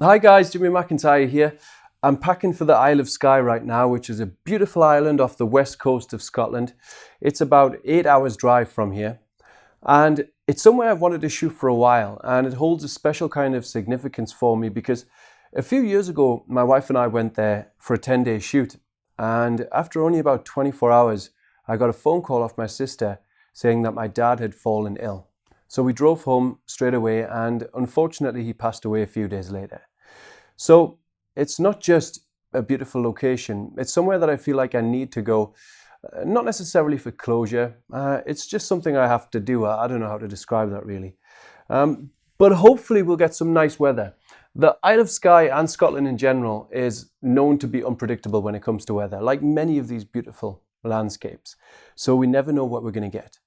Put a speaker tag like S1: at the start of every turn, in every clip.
S1: Hi guys, Jimmy McIntyre here. I'm packing for the Isle of Skye right now, which is a beautiful island off the west coast of Scotland. It's about 8 hours drive from here. And it's somewhere I've wanted to shoot for a while, and it holds a special kind of significance for me because a few years ago, my wife and I went there for a 10-day shoot. And after only about 24 hours, I got a phone call off my sister saying that my dad had fallen ill. So we drove home straight away, and unfortunately he passed away a few days later. So it's not just a beautiful location, it's somewhere that I feel like I need to go, not necessarily for closure, it's just something I have to do. I don't know how to describe that really. But hopefully we'll get some nice weather. The Isle of Skye and Scotland in general is known to be unpredictable when it comes to weather, like many of these beautiful landscapes. So we never know what we're going to get.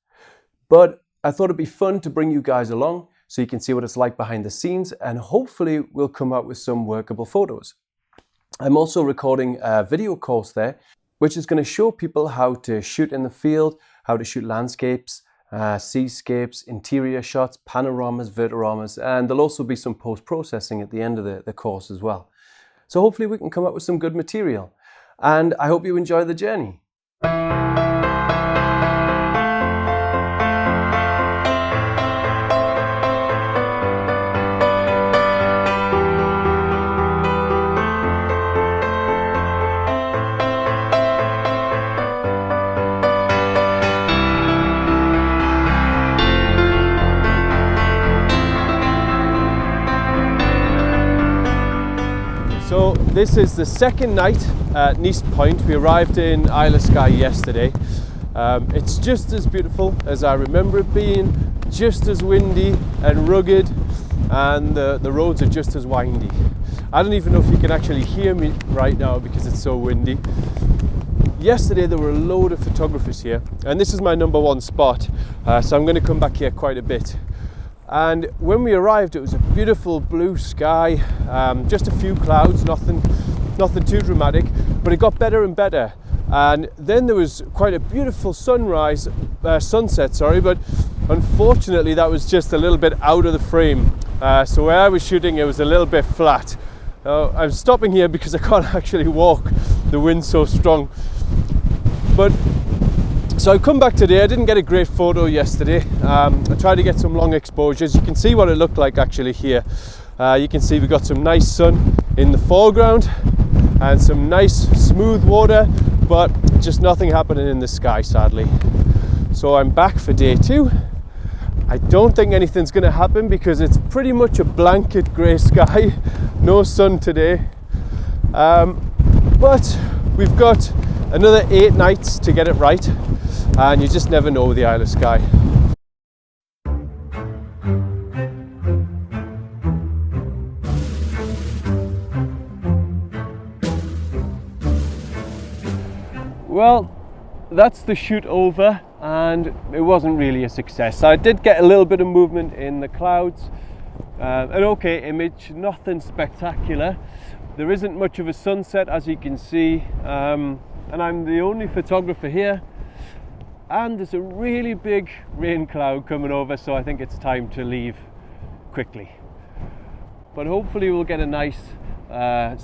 S1: But I thought it'd be fun to bring you guys along so you can see what it's like behind the scenes, and hopefully we'll come out with some workable photos. I'm also recording a video course there, which is going to show people how to shoot in the field, how to shoot landscapes, seascapes, interior shots, panoramas, vertiramas, and there'll also be some post-processing at the end of the course as well. So hopefully we can come up with some good material, and I hope you enjoy the journey. So this is the second night at Neast Point. We arrived in Isle of Skye yesterday. It's just as beautiful as I remember it being, just as windy and rugged, and the roads are just as windy. I don't even know if you can actually hear me right now because it's so windy. Yesterday there were a load of photographers here, and this is my number one spot, so I'm going to come back here quite a bit. And when we arrived, it was a beautiful blue sky, just a few clouds, nothing too dramatic, but it got better and better. And then there was quite a beautiful sunset, but unfortunately that was just a little bit out of the frame. So where I was shooting, it was a little bit flat. I'm stopping here because I can't actually walk, the wind's so strong. So I've come back today. I didn't get a great photo yesterday. I tried to get some long exposures. You can see what it looked like actually here. You can see we got some nice sun in the foreground and some nice smooth water, but just nothing happening in the sky, sadly. So I'm back for day 2. I don't think anything's going to happen because it's pretty much a blanket grey sky. No sun today. But we've got another 8 nights to get it right. And you just never know with the Isle of Skye. Well, that's the shoot over, and it wasn't really a success. I did get a little bit of movement in the clouds, an okay image, nothing spectacular. There isn't much of a sunset, as you can see, and I'm the only photographer here. And there's a really big rain cloud coming over, so I think it's time to leave quickly. But hopefully we'll get a nice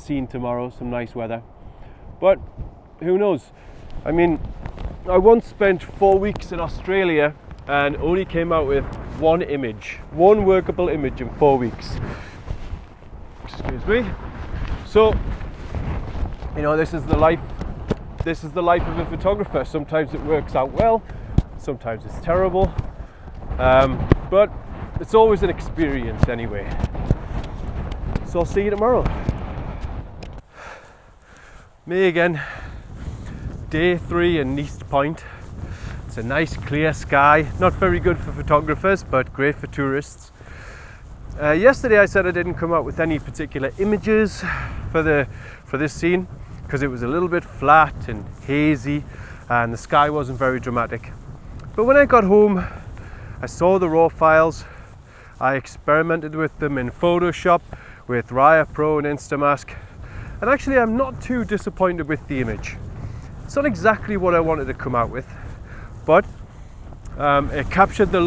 S1: scene tomorrow, some nice weather. But who knows? I mean, I once spent 4 weeks in Australia and only came out with one workable image in 4 weeks. Excuse me. So, you know, this is the life of a photographer. Sometimes it works out well, sometimes it's terrible, but it's always an experience anyway. So I'll see you tomorrow. Me again, day 3 in Neast Point. It's a nice clear sky, not very good for photographers, but great for tourists. Yesterday I said I didn't come out with any particular images for this scene, because it was a little bit flat and hazy and the sky wasn't very dramatic. But when I got home, I saw the raw files, I experimented with them in Photoshop with Raya Pro and Instamask, and actually I'm not too disappointed with the image. It's not exactly what I wanted to come out with, but it captured the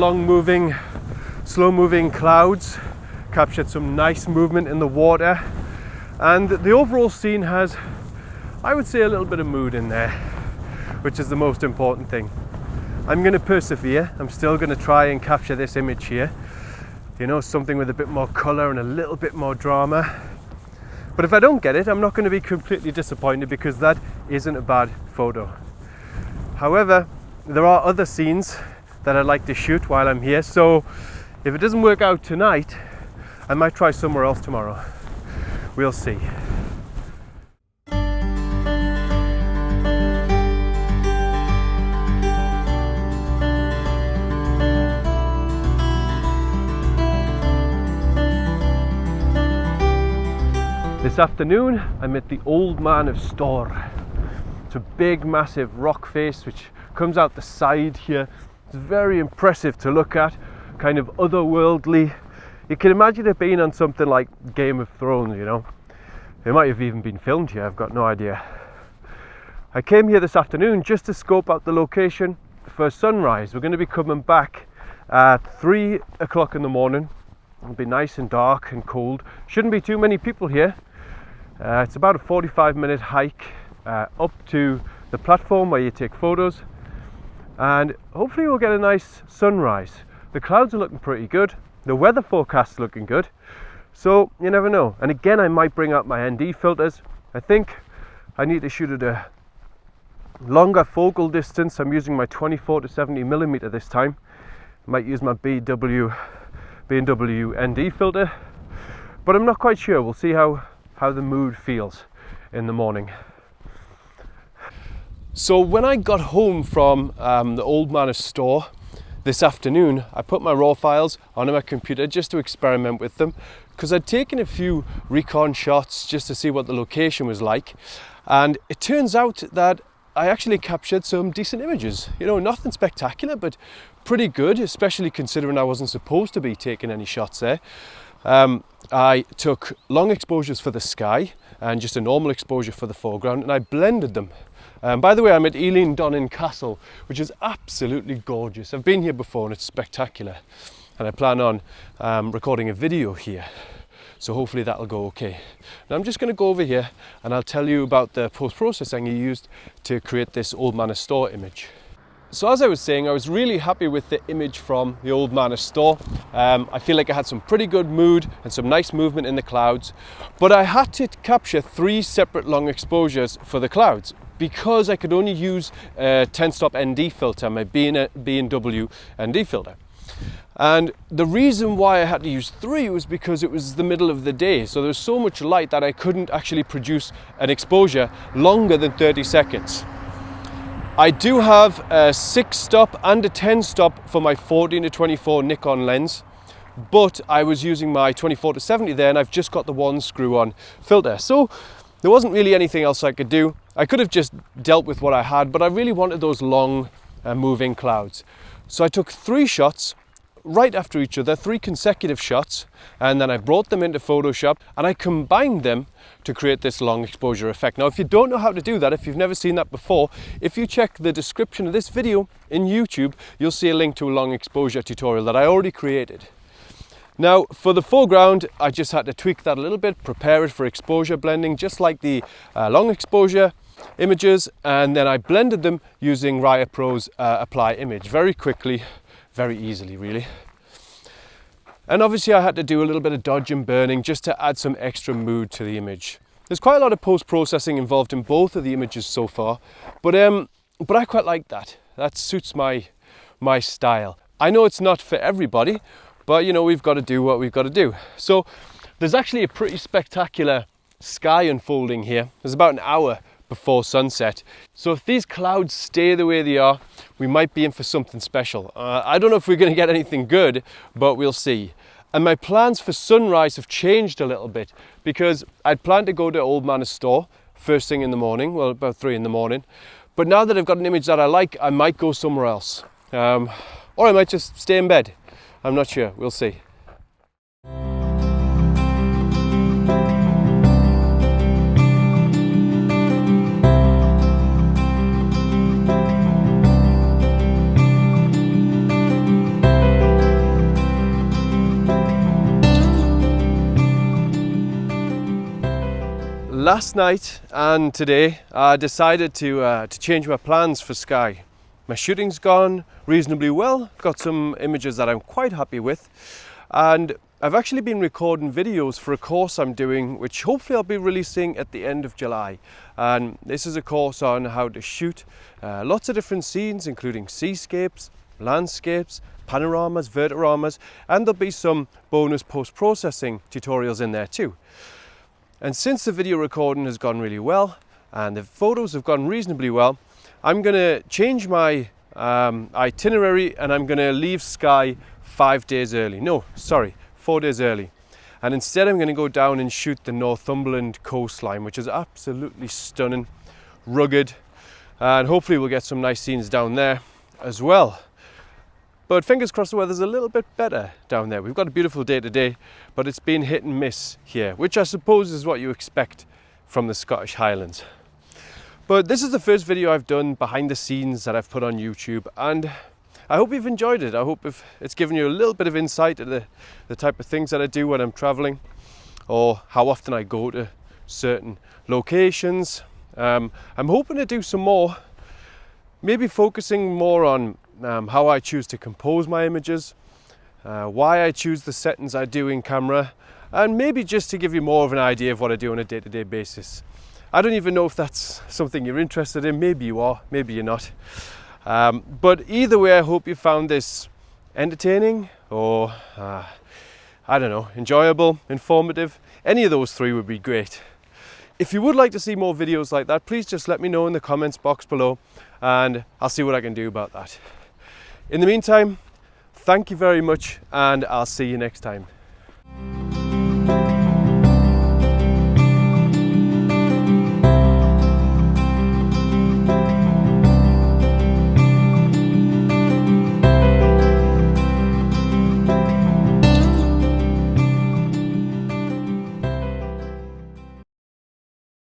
S1: slow moving clouds, captured some nice movement in the water, and the overall scene has, I would say, a little bit of mood in there, which is the most important thing. I'm going to persevere. I'm still going to try and capture this image here, you know, something with a bit more colour and a little bit more drama. But if I don't get it, I'm not going to be completely disappointed, because that isn't a bad photo. However, there are other scenes that I'd like to shoot while I'm here, so if it doesn't work out tonight, I might try somewhere else tomorrow. We'll see. This afternoon, I'm at the Old Man of Skye. It's a big, massive rock face which comes out the side here. It's very impressive to look at, kind of otherworldly. You can imagine it being on something like Game of Thrones, you know. It might have even been filmed here, I've got no idea. I came here this afternoon just to scope out the location for sunrise. We're going to be coming back at 3 o'clock in the morning. It'll be nice and dark and cold. Shouldn't be too many people here. It's about a 45-minute hike up to the platform where you take photos, and hopefully we'll get a nice sunrise. The clouds are looking pretty good. The weather forecast is looking good, so you never know. And again, I might bring out my ND filters. I think I need to shoot at a longer focal distance. I'm using my 24 to 70mm this time. I might use my B&W ND filter, but I'm not quite sure. We'll see how the mood feels in the morning. So when I got home from the Old Man of Skye this afternoon, I put my raw files onto my computer just to experiment with them, because I'd taken a few recon shots just to see what the location was like, and it turns out that I actually captured some decent images. You know, nothing spectacular, but pretty good, especially considering I wasn't supposed to be taking any shots there. I took long exposures for the sky and just a normal exposure for the foreground, and I blended them. By the way, I'm at Donnan Castle, which is absolutely gorgeous. I've been here before and it's spectacular, and I plan on recording a video here, so hopefully that'll go okay. Now I'm just going to go over here and I'll tell you about the post-processing I used to create this Old Man of Skye image. So as I was saying, I was really happy with the image from the Old Man of Skye. I feel like I had some pretty good mood and some nice movement in the clouds, but I had to capture 3 separate long exposures for the clouds, because I could only use a 10-stop ND filter, my B&W ND filter. And the reason why I had to use 3 was because it was the middle of the day, so there was so much light that I couldn't actually produce an exposure longer than 30 seconds. I do have a 6-stop and a 10-stop for my 14 to 24 Nikon lens, but I was using my 24 to 70 there, and I've just got the 1 screw-on filter. So there wasn't really anything else I could do. I could have just dealt with what I had, but I really wanted those long moving clouds. So I took 3 shots right after each other, 3 consecutive shots, and then I brought them into Photoshop and I combined them to create this long exposure effect. Now, if you don't know how to do that, if you've never seen that before, if you check the description of this video in YouTube, you'll see a link to a long exposure tutorial that I already created. Now, for the foreground, I just had to tweak that a little bit, prepare it for exposure blending, just like the long exposure images, and then I blended them using Raya Pro's Apply Image very quickly, very easily really. And obviously I had to do a little bit of dodge and burning just to add some extra mood to the image. There's quite a lot of post-processing involved in both of the images so far, but I quite like that. That suits my style. I know it's not for everybody, but you know, we've got to do what we've got to do. So there's actually a pretty spectacular sky unfolding here. There's about an hour before sunset. So if these clouds stay the way they are, we might be in for something special. I don't know if we're going to get anything good, but we'll see. And my plans for sunrise have changed a little bit, because I'd planned to go to Old Man of Skye first thing in the morning, well, about 3 in the morning. But now that I've got an image that I like, I might go somewhere else. Or I might just stay in bed. I'm not sure, we'll see. Last night and today I decided to change my plans for Skye. My shooting's gone reasonably well, got some images that I'm quite happy with, and I've actually been recording videos for a course I'm doing, which hopefully I'll be releasing at the end of July. And this is a course on how to shoot lots of different scenes, including seascapes, landscapes, panoramas, vertiramas, and there'll be some bonus post-processing tutorials in there too. And since the video recording has gone really well and the photos have gone reasonably well, I'm going to change my itinerary, and I'm going to leave Skye 5 days early. No, sorry, 4 days early. And instead I'm going to go down and shoot the Northumberland coastline, which is absolutely stunning, rugged, and hopefully we'll get some nice scenes down there as well. But fingers crossed the weather's a little bit better down there. We've got a beautiful day today, but it's been hit and miss here, which I suppose is what you expect from the Scottish Highlands. But this is the first video I've done behind the scenes that I've put on YouTube, and I hope you've enjoyed it. I hope it's given you a little bit of insight into the type of things that I do when I'm traveling, or how often I go to certain locations. I'm hoping to do some more, maybe focusing more on how I choose to compose my images, why I choose the settings I do in camera, and maybe just to give you more of an idea of what I do on a day-to-day basis. I don't even know if that's something you're interested in. Maybe you are, maybe you're not. But either way, I hope you found this entertaining or, I don't know, enjoyable, informative. Any of those three would be great. If you would like to see more videos like that, please just let me know in the comments box below, and I'll see what I can do about that. In the meantime, thank you very much, and I'll see you next time.